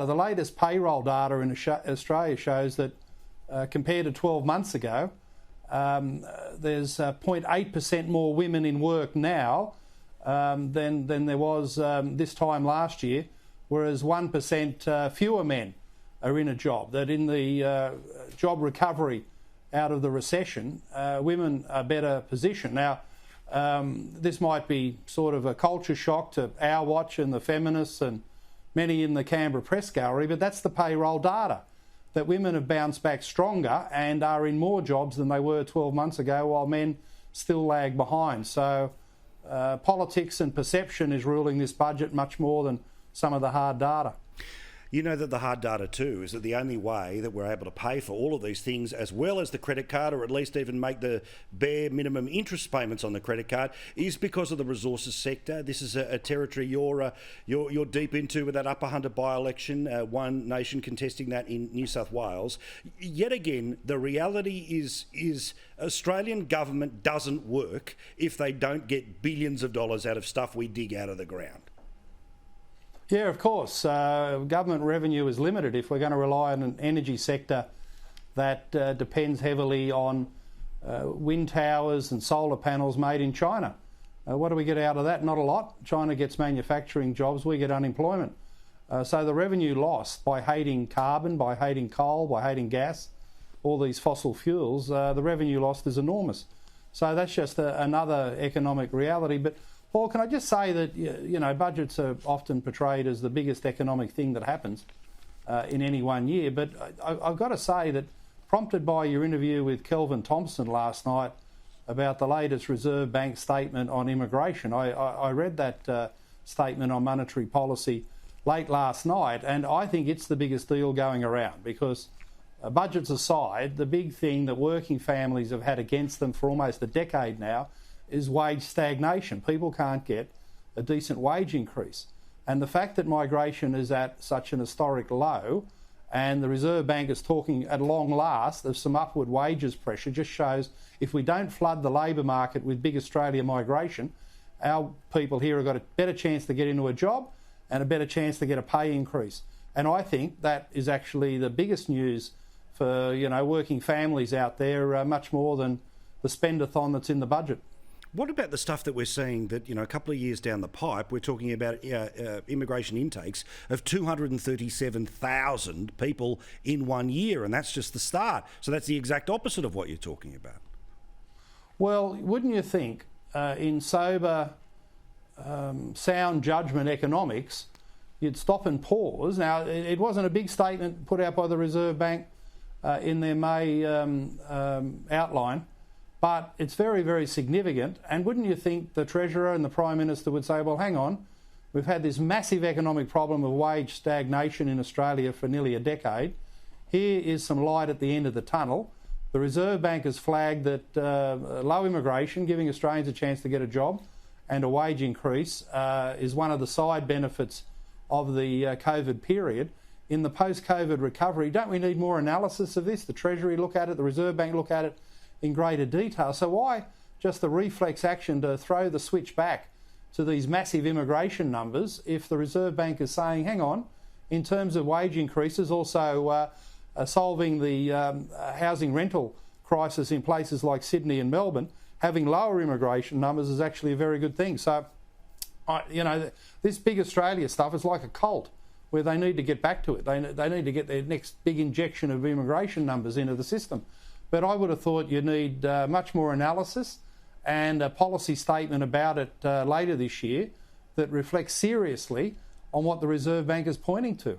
So the latest payroll data in Australia shows that compared to 12 months ago, there's 0.8% more women in work now than there was this time last year, whereas 1% fewer men are in a job. That in the job recovery out of the recession, women are better positioned. Now, this might be sort of a culture shock to Our Watch and the feminists and many in the Canberra Press Gallery, but that's the payroll data, that women have bounced back stronger and are in more jobs than they were 12 months ago, while men still lag behind. So politics and perception is ruling this budget much more than some of the hard data. You know that the hard data too is that the only way that we're able to pay for all of these things, as well as the credit card, or at least even make the bare minimum interest payments on the credit card, is because of the resources sector. This is a territory you're deep into with that Upper Hunter by-election, One Nation contesting that in New South Wales. Yet again, the reality is Australian government doesn't work if they don't get billions of dollars out of stuff we dig out of the ground. Yeah, of course. Government revenue is limited if we're going to rely on an energy sector that depends heavily on wind towers and solar panels made in China. What do we get out of that? Not a lot. China gets manufacturing jobs, we get unemployment. So the revenue lost by hating carbon, by hating coal, by hating gas, all these fossil fuels, the revenue lost is enormous. So that's just another economic reality. But Paul, can I just say that, you know, budgets are often portrayed as the biggest economic thing that happens in any one year, but I've got to say that, prompted by your interview with Kelvin Thompson last night about the latest Reserve Bank statement on immigration, I read that statement on monetary policy late last night, and I think it's the biggest deal going around because, budgets aside, the big thing that working families have had against them for almost a decade now is wage stagnation. People can't get a decent wage increase. And the fact that migration is at such an historic low and the Reserve Bank is talking at long last of some upward wages pressure just shows if we don't flood the labour market with big Australia migration, our people here have got a better chance to get into a job and a better chance to get a pay increase. And I think that is actually the biggest news for, you know, working families out there, much more than the spend-a-thon that's in the budget. What about the stuff that we're seeing that, you know, a couple of years down the pipe, we're talking about immigration intakes of 237,000 people in 1 year, and that's just the start. So that's the exact opposite of what you're talking about. Well, wouldn't you think in sober, sound judgment economics, you'd stop and pause. Now, it wasn't a big statement put out by the Reserve Bank in their May outline, but it's very, very significant. And wouldn't you think the Treasurer and the Prime Minister would say, well, hang on, we've had this massive economic problem of wage stagnation in Australia for nearly a decade. Here is some light at the end of the tunnel. The Reserve Bank has flagged that low immigration, giving Australians a chance to get a job and a wage increase, is one of the side benefits of the COVID period. In the post-COVID recovery, don't we need more analysis of this? The Treasury look at it, the Reserve Bank look at it in greater detail. So why just the reflex action to throw the switch back to these massive immigration numbers if the Reserve Bank is saying, hang on, in terms of wage increases, also solving the housing rental crisis in places like Sydney and Melbourne, having lower immigration numbers is actually a very good thing. So, you know, this big Australia stuff is like a cult where they need to get back to it. They need to get their next big injection of immigration numbers into the system. But I would have thought you need much more analysis and a policy statement about it later this year that reflects seriously on what the Reserve Bank is pointing to.